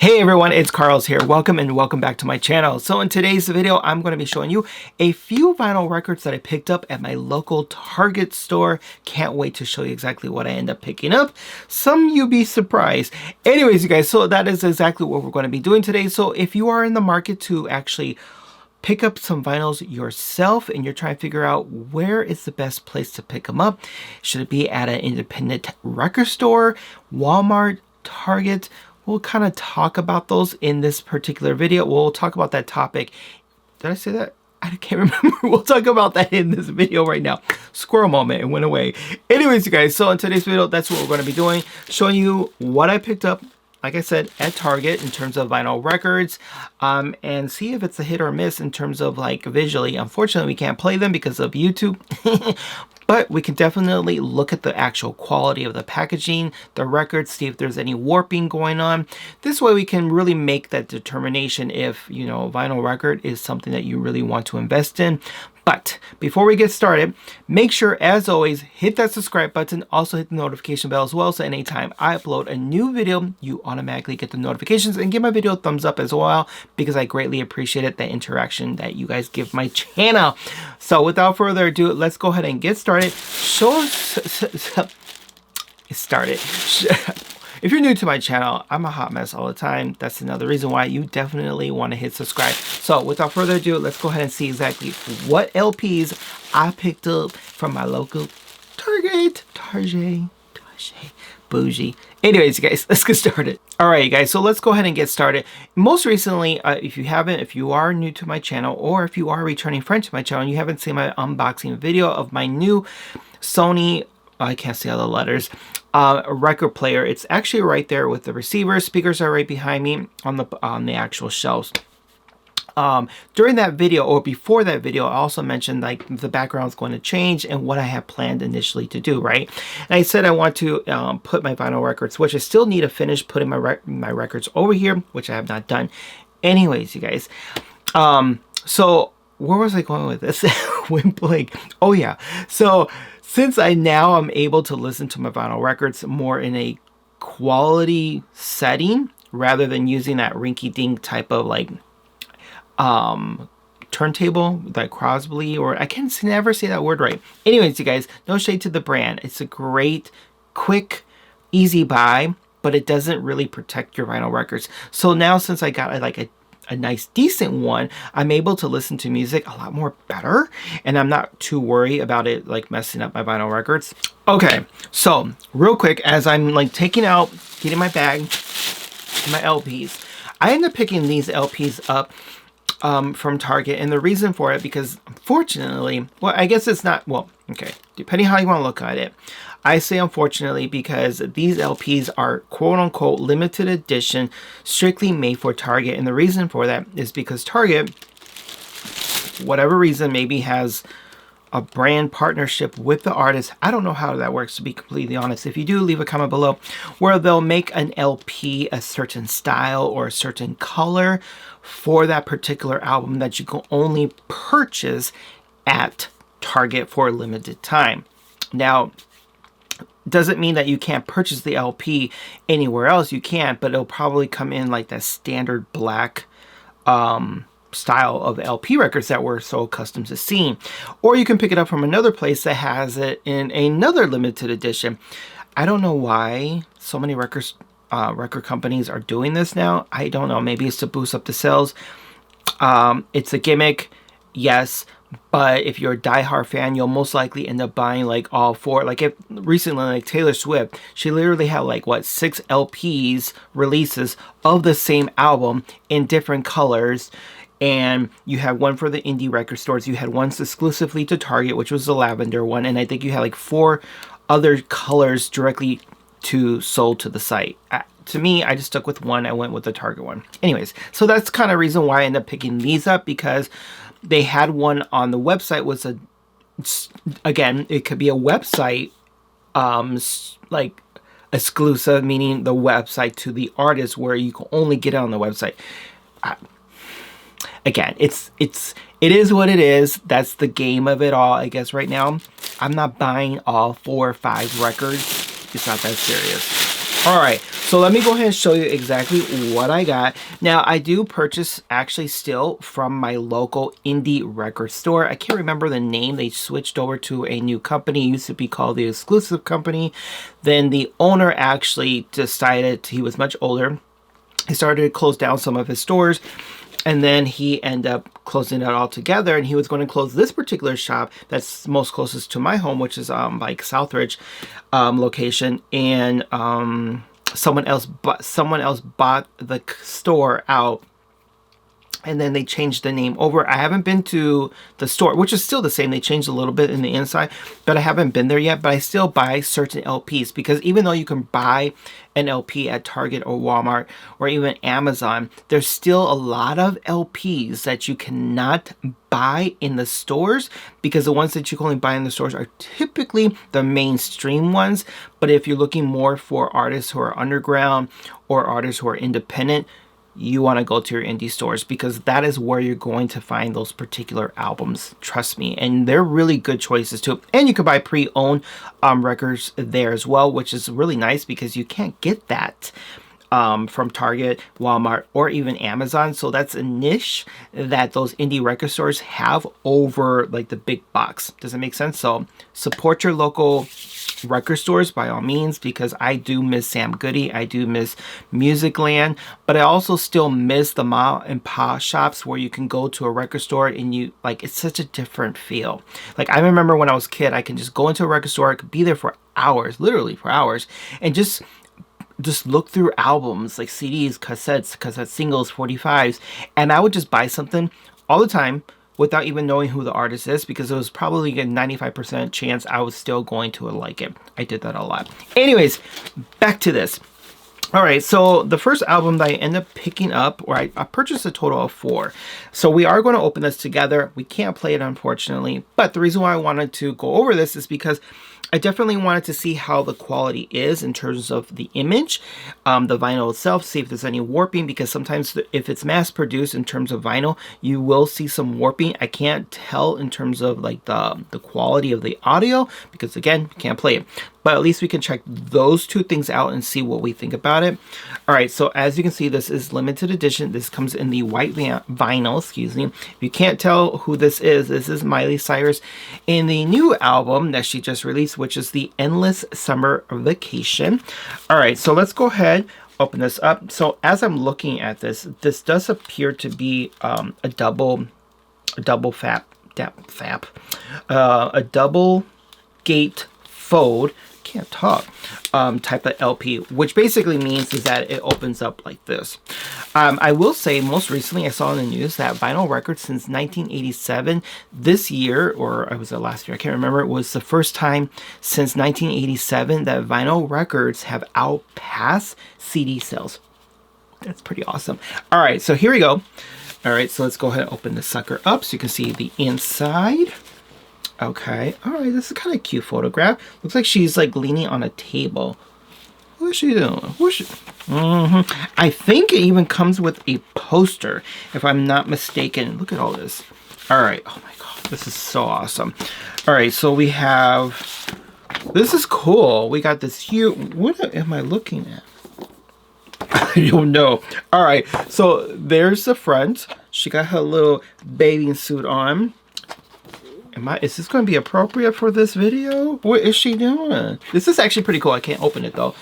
Hey everyone, it's Carl's here. Welcome and welcome back to my channel. So in today's video, I'm going to be showing you a few vinyl records that I picked up at my local Target store. Can't wait to show you exactly what I end up picking up. Some you'll be surprised. Anyways, you guys, so that is exactly what we're going to be doing today. So if you are in the market to actually pick up some vinyls yourself and you're trying to figure out where is the best place to pick them up, should it be at an independent record store, Walmart, Target? We'll kind of talk about those in this particular video. We'll talk about that topic. Did I say that? I can't remember. We'll talk about that in this video right now. Squirrel moment, it went away. Anyways, you guys, so in today's video, that's what we're going to be doing. Showing you what I picked up, like I said, at Target in terms of vinyl records, and see if it's a hit or miss in terms of like visually. Unfortunately, we can't play them because of YouTube. But we can definitely look at the actual quality of the packaging, the records, see if there's any warping going on. This way we can really make that determination if, you know, a vinyl record is something that you really want to invest in. But before we get started, make sure, as always, hit that subscribe button. Also hit the notification bell as well, so anytime I upload a new video, you automatically get the notifications, and give my video a thumbs up as well, because I greatly appreciate it, the interaction that you guys give my channel. So without further ado, let's go ahead and get started. If you're new to my channel, I'm a hot mess all the time. That's another reason why you definitely want to hit subscribe. So without further ado, let's go ahead and see exactly what LPs I picked up from my local Target. Bougie. Anyways, you guys, let's get started. All right, you guys, so let's go ahead and get started. Most recently, if you are new to my channel, or if you are a returning friend to my channel and you haven't seen my unboxing video of my new Sony, I can't see all the letters, record player. It's actually right there with the receiver. Speakers are right behind me on the actual shelves. During that video, or before that video, I also mentioned like the background is going to change and what I have planned initially to do, right? And I said I want to put my vinyl records, which I still need to finish putting my records over here, which I have not done. Anyways, you guys, so where was I going with this? Went blank. Oh yeah, so since I now am able to listen to my vinyl records more in a quality setting rather than using that rinky-dink type of like turntable, like Crosby, or I can never say that word right. Anyways, you guys, no shade to the brand. It's a great, quick, easy buy, but it doesn't really protect your vinyl records. So now, since I got like a nice decent one, I'm able to listen to music a lot more better, and I'm not too worried about it like messing up my vinyl records. Okay, so real quick, as I'm like getting my bag, my LPs, I end up picking these LPs up from Target, and the reason for it, because unfortunately, well, I guess it's not, well, okay, depending how you want to look at it, I say unfortunately because these LPs are quote-unquote limited edition, strictly made for Target, and the reason for that is because Target, whatever reason, maybe has a brand partnership with the artist. I don't know how that works, to be completely honest. If you do, leave a comment below, where they'll make an LP a certain style or a certain color for that particular album that you can only purchase at Target for a limited time. Now, doesn't mean that you can't purchase the LP anywhere else. You can, but it'll probably come in like that standard black style of LP records that we're so accustomed to seeing. Or you can pick it up from another place that has it in another limited edition. I don't know why so many record companies are doing this now. I don't know. Maybe it's to boost up the sales. It's a gimmick, yes. But if you're a diehard fan, you'll most likely end up buying like all four. Like if recently, like Taylor Swift, she literally had like what, 6 LPs releases of the same album in different colors. And you had one for the indie record stores. You had one exclusively to Target, which was the lavender one. And I think you had like 4 other colors directly sold to the site. To me, I just stuck with one. I went with the Target one. Anyways, so that's kind of reason why I ended up picking these up, because they had one on the website. Was again, it could be a website like exclusive, meaning the website to the artist, where you can only get it on the website. Again, it is what it is. That's the game of it all, I guess. Right now, I'm not buying all 4 or 5 records. It's not that serious. All right, so let me go ahead and show you exactly what I got. Now, I do purchase actually still from my local indie record store. I can't remember the name. They switched over to a new company. It used to be called the Exclusive Company. Then the owner actually decided, he was much older, he started to close down some of his stores, and then he ended up closing it all together, and he was going to close this particular shop that's most closest to my home, which is like Southridge location, and someone else bought the store out, and then they changed the name over. I haven't been to the store, which is still the same. They changed a little bit in the inside, but I haven't been there yet. But I still buy certain LPs, because even though you can buy an LP at Target or Walmart or even Amazon, there's still a lot of LPs that you cannot buy in the stores, because the ones that you can only buy in the stores are typically the mainstream ones. But if you're looking more for artists who are underground or artists who are independent, you want to go to your indie stores, because that is where you're going to find those particular albums. Trust me. And they're really good choices too. And you can buy pre-owned records there as well, which is really nice, because you can't get that from Target, Walmart, or even Amazon. So that's a niche that those indie record stores have over like the big box. Does it make sense? So support your local record stores by all means, because I do miss Sam Goody, I do miss Musicland, but I also still miss the ma and pa shops where you can go to a record store and you like, it's such a different feel. Like, I remember when I was a kid, I can just go into a record store, I could be there for hours, literally for hours, and just look through albums, like CDs, cassettes, cassette singles, 45s, and I would just buy something all the time without even knowing who the artist is, because it was probably a 95% chance I was still going to like it. I did that a lot. Anyways, back to this. All right, so the first album that I ended up picking up, or I purchased a total of 4. So we are going to open this together. We can't play it, unfortunately. But the reason why I wanted to go over this is because I definitely wanted to see how the quality is in terms of the image, the vinyl itself, see if there's any warping, because sometimes if it's mass produced in terms of vinyl, you will see some warping. I can't tell in terms of like the quality of the audio, because again, we can't play it. But at least we can check those two things out and see what we think about it. All right, so as you can see, this is limited edition. This comes in the white vinyl, excuse me. If you can't tell who this is Miley Cyrus in the new album that she just released, which is the Endless Summer Vacation. All right, so let's go ahead, open this up. So as I'm looking at this, this does appear to be a double gate fold, can't talk, type of LP, which basically means is that it opens up like this. I will say most recently I saw in the news that vinyl records since 1987, this year, or was it last year, I can't remember, it was the first time since 1987 that vinyl records have outpassed CD sales. That's pretty awesome. All right, so here we go. All right, so let's go ahead and open this sucker up so you can see the inside. Okay, all right, this is kind of cute photograph. Looks like she's like leaning on a table. What is she doing? What's she? I think it even comes with a poster, if I'm not mistaken. Look at all this. All right, oh my God, this is so awesome. All right, so we have, this is cool. We got this huge, what am I looking at? I don't know. All right, so there's the front. She got her little bathing suit on. Is this going to be appropriate for this video? What is she doing? This is actually pretty cool. I can't open it though.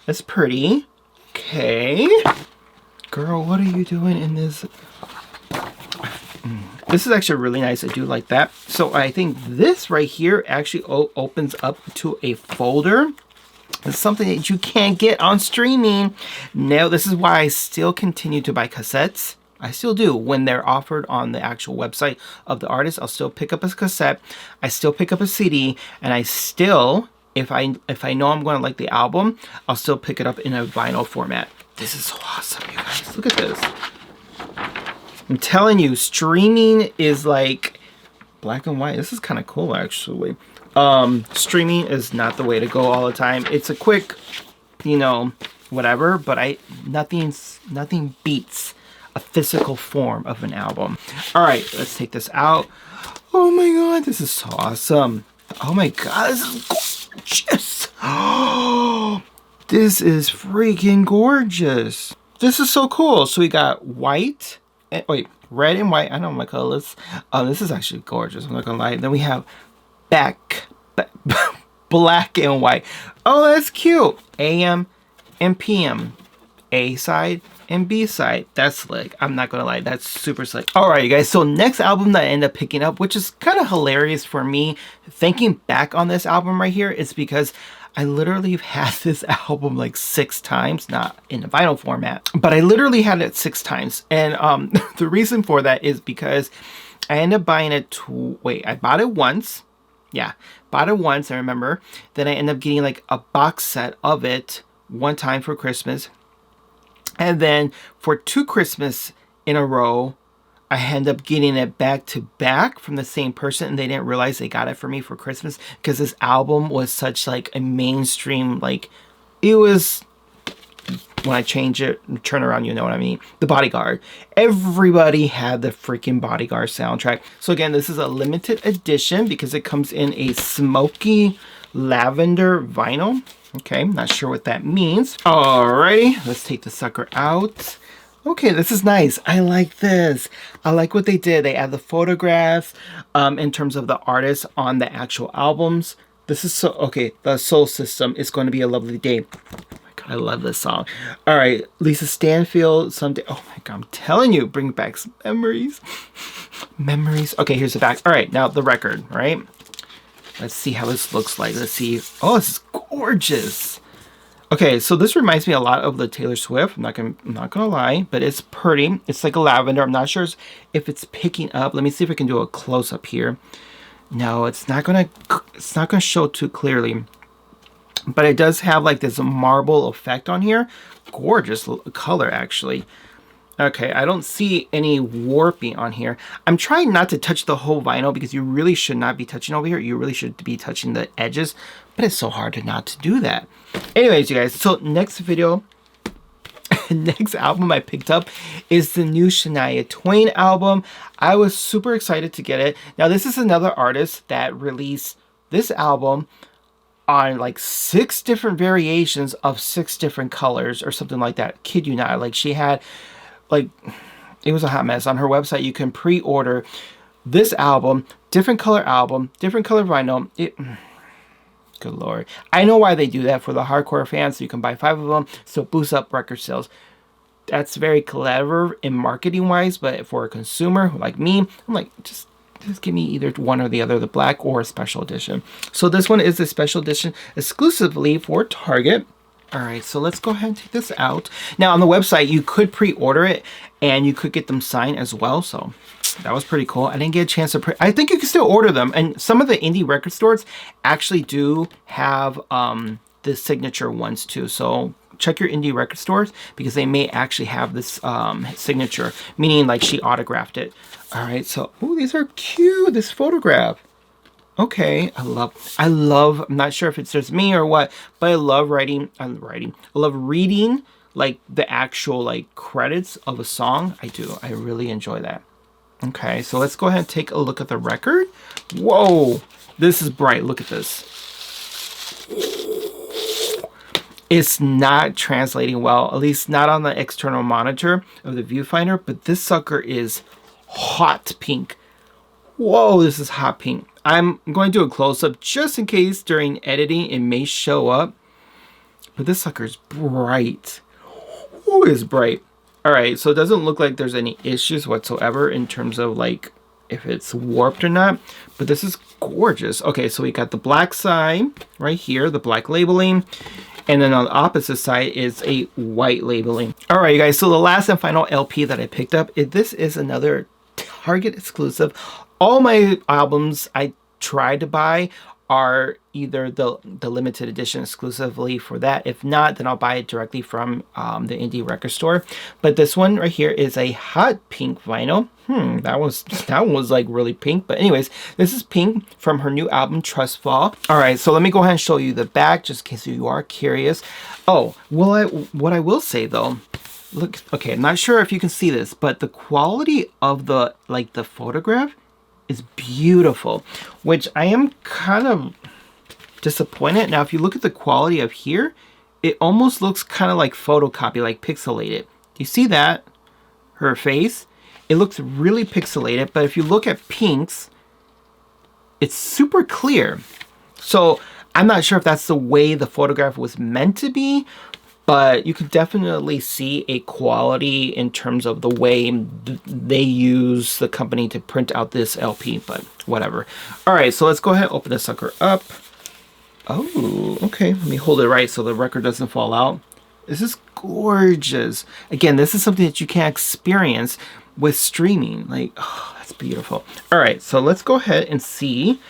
That's pretty. Okay. Girl, what are you doing in this? This is actually really nice. I do like that. So I think this right here actually opens up to a folder. It's something that you can't get on streaming. Now, this is why I still continue to buy cassettes. I still do. When they're offered on the actual website of the artist, I'll still pick up a cassette. I still pick up a CD, and I still, if I know I'm going to like the album, I'll still pick it up in a vinyl format. This is so awesome, you guys. Look at this. I'm telling you, streaming is like black and white. This is kind of cool, actually. Streaming is not the way to go all the time. It's a quick, you know, whatever, but nothing beats a physical form of an album. All right, let's take this out. Oh my God, this is so awesome. Oh my God, this is gorgeous. Oh, This is freaking gorgeous. This is so cool. So we got white, and, wait, red and white. I know my colors. This is actually gorgeous. I'm not gonna lie. Then we have back black and white. Oh, that's cute. AM and PM. A side and B side. That's slick. I'm not gonna lie, that's super slick. All right, you guys, so next album that I end up picking up, which is kind of hilarious for me thinking back on this album right here, is because I literally have had this album like 6 times, not in a vinyl format, but I literally had it 6 times. And the reason for that is because I ended up buying it I bought it once. Yeah, bought it once, I remember. Then I ended up getting like a box set of it one time for Christmas. And then for 2 Christmas in a row, I ended up getting it back to back from the same person, and they didn't realize they got it for me for Christmas because this album was such like a mainstream, like it was, when I change it, turn around, you know what I mean? The Bodyguard. Everybody had the freaking Bodyguard soundtrack. So again, this is a limited edition because it comes in a smoky lavender vinyl. Okay, not sure what that means. Alrighty, let's take the sucker out. Okay, this is nice. I like this. I like what they did. They add the photographs in terms of the artists on the actual albums. This is so, okay, the Soul System is going to be a lovely day. Oh my God, I love this song. All right, Lisa Stanfield, someday. Oh my God, I'm telling you, bring back some memories. Memories. Okay, here's the back. All right, now the record, right? Let's see how this looks like. Let's see. Oh, this is gorgeous. Okay, so this reminds me a lot of the Taylor Swift. I'm not gonna lie, but it's pretty. It's like a lavender. I'm not sure if it's picking up. Let me see if I can do a close up here. No, it's not gonna show too clearly. But it does have like this marble effect on here. Gorgeous color, actually. Okay, I don't see any warping on here. I'm trying not to touch the whole vinyl because you really should not be touching over here. You really should be touching the edges, but it's so hard to not to do that. Anyways, you guys, so next video, next album I picked up is the new Shania Twain album. I was super excited to get it. Now, this is another artist that released this album on like 6 different variations of 6 different colors or something like that. Kid you not. Like she had, like, it was a hot mess. On her website, you can pre-order this album, different color vinyl. Good Lord. I know why they do that for the hardcore fans, so you can buy 5 of them, so it boosts up record sales. That's very clever in marketing wise, but for a consumer like me, I'm like, just give me either one or the other, the black or a special edition. So this one is a special edition exclusively for Target. All right, so let's go ahead and take this out. Now on the website, you could pre-order it and you could get them signed as well. So that was pretty cool. I didn't get a chance to I think you can still order them. And some of the indie record stores actually do have the signature ones too. So check your indie record stores because they may actually have this signature, meaning like she autographed it. All right, so, ooh, these are cute, this photograph. Okay, I love, I'm not sure if it's just me or what, but I love I love reading like the actual like credits of a song. I really enjoy that. Okay, so let's go ahead and take a look at the record. Whoa, this is bright, look at this. It's not translating well, at least not on the external monitor of the viewfinder, but this sucker is hot pink. Whoa, this is hot pink. I'm going to do a close-up just in case during editing it may show up. But this sucker's bright. Ooh, it's bright. Alright, so it doesn't look like there's any issues whatsoever in terms of like if it's warped or not. But this is gorgeous. Okay, so we got the black side right here, the black labeling. And then on the opposite side is a white labeling. Alright, you guys, so the last and final LP that I picked up, this is another Target exclusive. All my albums I try to buy are either the limited edition exclusively for that. If not, then I'll buy it directly from the indie record store. But this one right here is a hot pink vinyl. That one was like really pink. But anyways, this is pink from her new album Trust Fall. All right, so let me go ahead and show you the back just in case you are curious. Oh, what I will say though, look, okay, I'm not sure if you can see this, but the quality of the photograph is beautiful, which I am kind of disappointed. Now, if you look at the quality of here, it almost looks kind of like photocopy, like pixelated. Do you see that? Her face? It looks really pixelated, but if you look at Pink's, it's super clear. So I'm not sure if that's the way the photograph was meant to be, but you could definitely see a quality in terms of the way they use the company to print out this LP, but whatever. All right, so let's go ahead and open this sucker up. Oh, okay. Let me hold it right so the record doesn't fall out. This is gorgeous. Again, this is something that you can't experience with streaming. Like, oh, that's beautiful. All right, so let's go ahead and see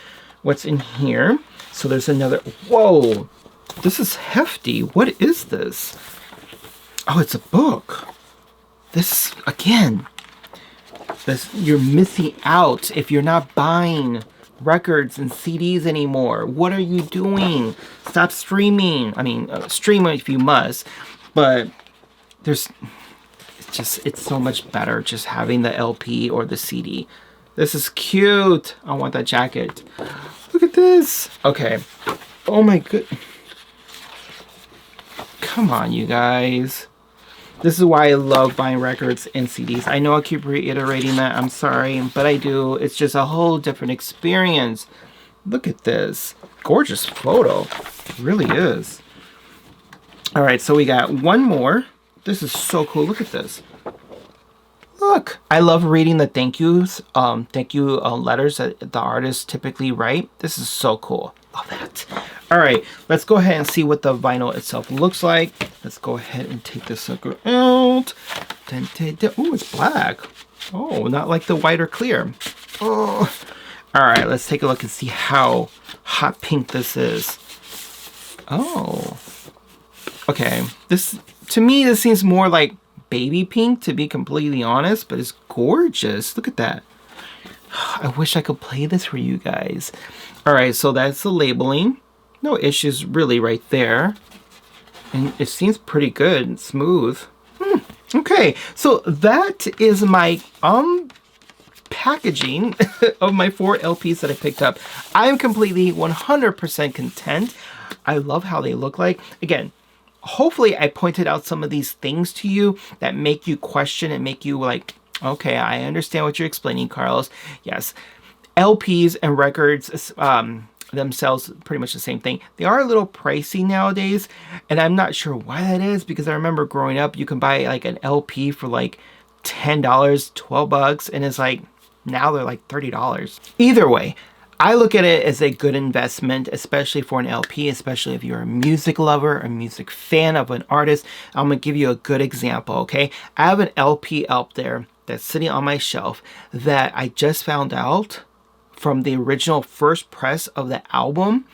what's in here. So there's another, whoa, this is hefty. What is this? Oh, it's a book. This, again, this, you're missing out if you're not buying records and CDs anymore. What are you doing? Stop streaming. I mean, stream if you must, but there's, it's so much better just having the LP or the CD. This is cute. I want that jacket. Look at this. Okay. Oh my good. Come on, you guys. This is why I love buying records and CDs. I know I keep reiterating that. I'm sorry, but I do. It's just a whole different experience. Look at this. Gorgeous photo. It really is. All right, so we got one more. This is so cool. Look at this. Look, I love reading the thank yous, letters that the artists typically write. This is so cool. Love that. All right, let's go ahead and see what the vinyl itself looks like. Let's go ahead and take this sucker out. Oh, it's black. Oh, not like the white or clear. Oh. All right, let's take a look and see how hot pink this is. Oh. Okay, this, to me, this seems more like baby pink, to be completely honest, but it's gorgeous. Look at that. I wish I could play this for you guys. All right, so that's the labeling. No issues really right there. And it seems pretty good and smooth. Okay, so that is my packaging of my 4 LPs that I picked up. I am completely 100% content. I love how they look like. Again, hopefully I pointed out some of these things to you that make you question and make you like, okay, I understand what you're explaining, Carlos. Yes, LPs and records themselves, pretty much the same thing. They are a little pricey nowadays, and I'm not sure why that is, because I remember growing up, you can buy like an LP for like $10, $12, and it's like, now they're like $30. Either way, I look at it as a good investment, especially for an LP, especially if you're a music lover, a music fan of an artist. I'm gonna give you a good example, okay? I have an LP out there that's sitting on my shelf that I just found out from the original first press of the album,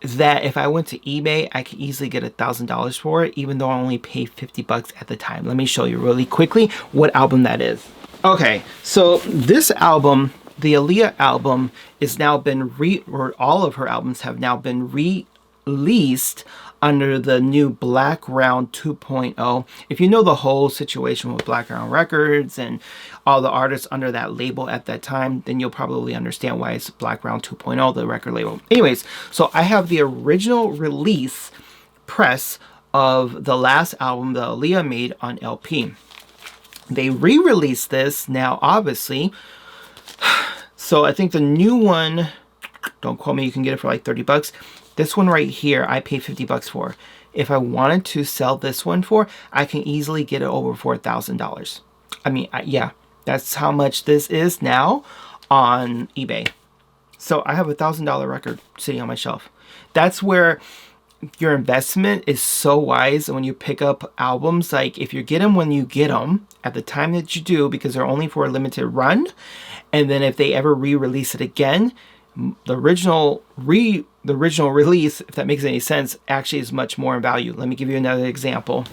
that if I went to eBay, I could easily get $1,000 for it, even though I only paid 50 bucks at the time. Let me show you really quickly what album that is. Okay, so this album, the Aaliyah album, is now been or all of her albums have now been released under the new Black Round 2.0. If you know the whole situation with Black Round Records and all the artists under that label at that time, then you'll probably understand why it's Black Round 2.0, the record label. Anyways, so I have the original release press of the last album that Aaliyah made on LP. They re-released this now, obviously. So I think the new one, don't quote me, you can get it for like 30 bucks. This one right here, I paid 50 bucks for. If I wanted to sell this one for, I can easily get it over for $1,000. I mean, yeah, that's how much this is now on eBay. So I have a $1,000 record sitting on my shelf. That's where your investment is so wise when you pick up albums. Like, if you get them when you get them at the time that you do, because they're only for a limited run, and then if they ever re-release it again, the original release, if that makes any sense, actually is much more in value. Let me give you another example.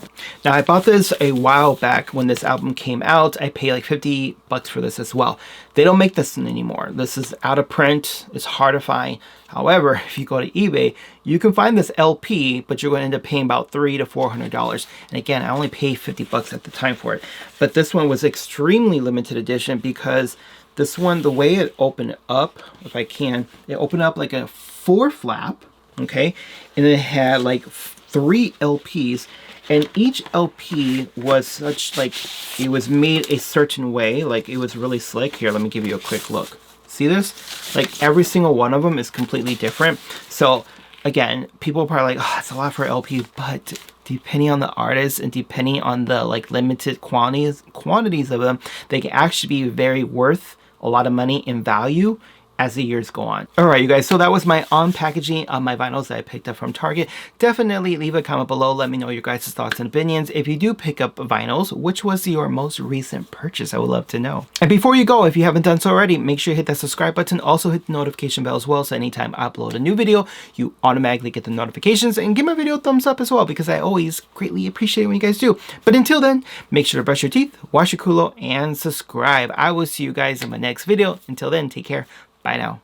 Now, I bought this a while back when this album came out. I paid like 50 bucks for this as well. They don't make this anymore. This is out of print. It's hard to find. However, if you go to eBay, you can find this LP, but you're going to end up paying about $300 to $400. And again, I only paid 50 bucks at the time for it. But this one was extremely limited edition because this one, the way it opened up, if I can, it opened up like a 4 flap, okay? And it had like 3 LPs, and each LP was such like, it was made a certain way, like it was really slick. Here, let me give you a quick look. See this? Like every single one of them is completely different. So again, people are probably like, oh, it's a lot for LP, but depending on the artist and depending on the like limited quantities of them, they can actually be very worth a lot of money in value as the years go on. All right, you guys, so that was my unpackaging of my vinyls that I picked up from Target. Definitely leave a comment below. Let me know your guys' thoughts and opinions. If you do pick up vinyls, which was your most recent purchase? I would love to know. And before you go, if you haven't done so already, make sure you hit that subscribe button. Also hit the notification bell as well, so anytime I upload a new video, you automatically get the notifications, and give my video a thumbs up as well, because I always greatly appreciate it when you guys do. But until then, make sure to brush your teeth, wash your culo, and subscribe. I will see you guys in my next video. Until then, take care. Bye now.